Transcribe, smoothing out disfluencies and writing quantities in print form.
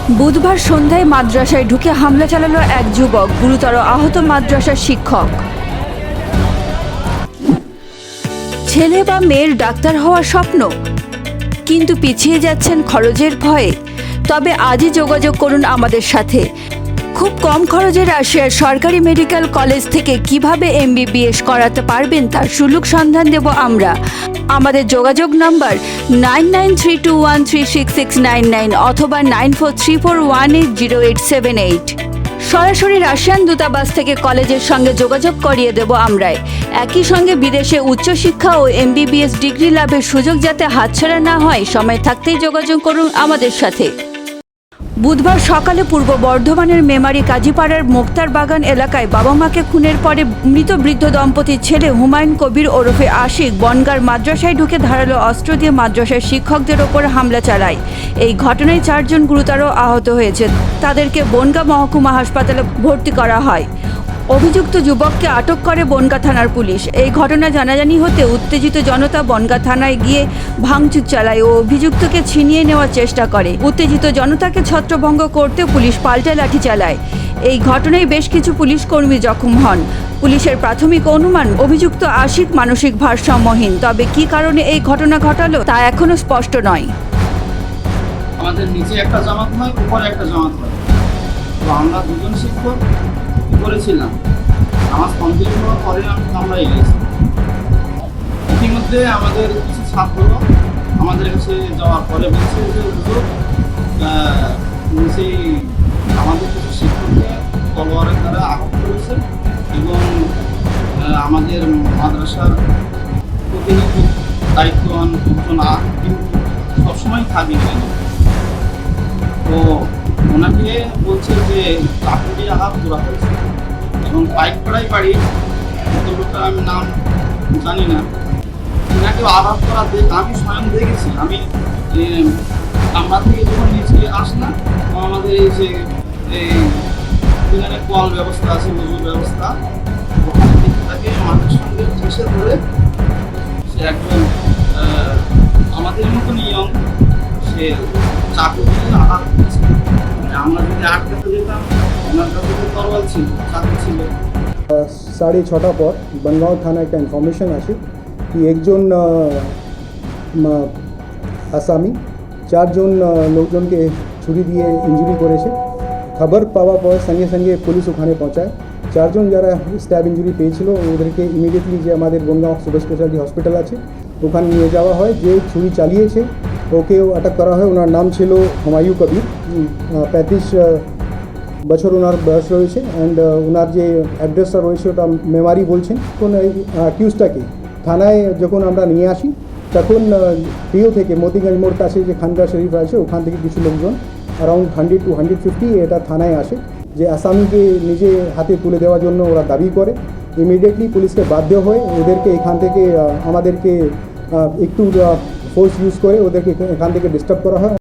বুধবার সন্ধ্যায় মাদ্রাসায় ঢুকে হামলা চালালো এক যুবক, গুরুতর আহত মাদ্রাসার শিক্ষক। ছেলে বা মেয়ের ডাক্তার হওয়ার স্বপ্ন, কিন্তু পিছিয়ে যাচ্ছেন খরচের ভয়ে। তবে আজই যোগাযোগ করুন আমাদের সাথে। খুব কম খরচে রাশিয়ার সরকারি মেডিকেল কলেজ থেকে কিভাবে MBBS করাতে পারবেন তার সুলুক সন্ধান দেব আমরা। আমাদের যোগাযোগ নাম্বার 9932136699 অথবা 9434180878। সরাসরি রাশিয়ান দূতাবাস থেকে কলেজের সঙ্গে যোগাযোগ করিয়ে দেব আমরাই। একই সঙ্গে বিদেশে উচ্চশিক্ষা ও MBBS ডিগ্রি লাভের সুযোগ যাতে হাতছাড়া না হয়, সময় থাকতেই যোগাযোগ করুন আমাদের সাথে। বুধবার সকালে পূর্ব বর্ধমানের মেমারি কাজীপাড়ার মোক্তার বাগান এলাকায় বাবা মাকে খুনের পরে মৃত বৃদ্ধ দম্পতির ছেলে হুমায়ুন কবির ওরফে আশিক বনগাঁর মাদ্রাসায় ঢুকে ধারালো অস্ত্র দিয়ে মাদ্রাসার শিক্ষকদের ওপর হামলা চালায়। এই ঘটনায় 4 জন গুরুতর আহত হয়েছে। তাদেরকে বনগাঁ মহকুমা হাসপাতালে ভর্তি করা হয়। অভিযুক্ত যুবককে আটক করে বনগাঁ থানার পুলিশ। এই ঘটনা জানাজানি হতে উত্তেজিত জনতা বনগাঁ থানায় গিয়ে ভাঙচুর চালায় ও অভিযুক্তকে ছিনিয়ে নেওয়ার চেষ্টা করে। উত্তেজিত জনতাকে ছত্রভঙ্গ করতে পুলিশ পাল্টা লাঠি চালায়। এই ঘটনায় বেশ কিছু পুলিশ কর্মী জখম হন। পুলিশের প্রাথমিক অনুমান, অভিযুক্ত আশিক মানসিক ভারসাম্যহীন। তবে কী কারণে এই ঘটনা ঘটালো তা এখনও স্পষ্ট নয়। আমাদের নিচে একটা জামাত হয়, উপরে একটা জামাত হয়। তো আমরা দুজন শিক্ষক করেছিলাম, আমার কমপ্লিট হওয়ার পরে আমরা এগিয়েছি। ইতিমধ্যে আমাদের কিছু ছাত্র আমাদের কাছে যাওয়ার পরে বলছে যে সেই আমাদের কিছু শিক্ষককে তলোয়ারের দ্বারা আঘাত করেছে এবং আমাদের মাদ্রাসার প্রতিনিধি দায়িত্ববান লোকজন কিন্তু সবসময় থাকি না। তো ওনাকে বলছে যে চাকু দিয়ে আঘাত করা হয়েছে এবং পাইকপাড়ায় বাড়ি, লোকটা আমি নাম জানি না, ওনাকে আঘাত করা আমি স্বয়ং দেখেছি। আমি আমরা থেকে যখন নিচে আসলাম, আমাদের এই যে এখানে কল ব্যবস্থা আছে, মজুর ব্যবস্থা, ওখানে থেকে তাকে মাঠের সঙ্গে ঘেসে ধরে সে একজন আমাদের মতো নিয়ম সে চাকু দিয়ে আঘাত করেছে। আমরা যদি আটকাতে যেতাম, ওনার কাছে তরোয়াল ছিল, চাকু ছিল। 6:30 পর বনগাঁও থানা একটা ইনফরমেশন আসে কি একজন আসামি 4 জন লোকজনকে ছুরি দিয়ে ইঞ্জুরি করেছে। খবর পাওয়ার পর সঙ্গে সঙ্গে পুলিশ ওখানে পৌঁছায়। 4 জন যারা স্ট্যাব ইঞ্জুরি পেয়েছিল ওদেরকে ইমিডিয়েটলি যে আমাদের বনগাঁও সুপার স্পেশালিটি হসপিটাল আছে ওখানে নিয়ে যাওয়া হয়। যে ছুরি চালিয়েছে ওকেও আটক করা হয়। ওনার নাম ছিল হুমায়ুন কবির, 35 বছর ওনার বয়স রয়েছে। অ্যান্ড ওনার যে অ্যাড্রেসটা রয়েছে ওটা মেমারি বলছেন। কোন অ্যাকিউজটাকে থানায় যখন আমরা নিয়ে আসি তখন প্রিয় থেকে মতিগঞ্জ মোড় কাছে যে খানকা শরীফ আছে ওখান থেকে কিছু লোকজন অ্যারাউন্ড 100 to 150 এটা থানায় আসে, যে আসামিকে নিজে হাতে তুলে দেওয়ার জন্য ওরা দাবি করে। ইমিডিয়েটলি পুলিশকে বাধ্য হয়ে ওদেরকে এখান থেকে আমাদেরকে একটু ফোর্স ইউজ করে ওদেরকে এখান থেকে ডিস্টার্ব করা হয়।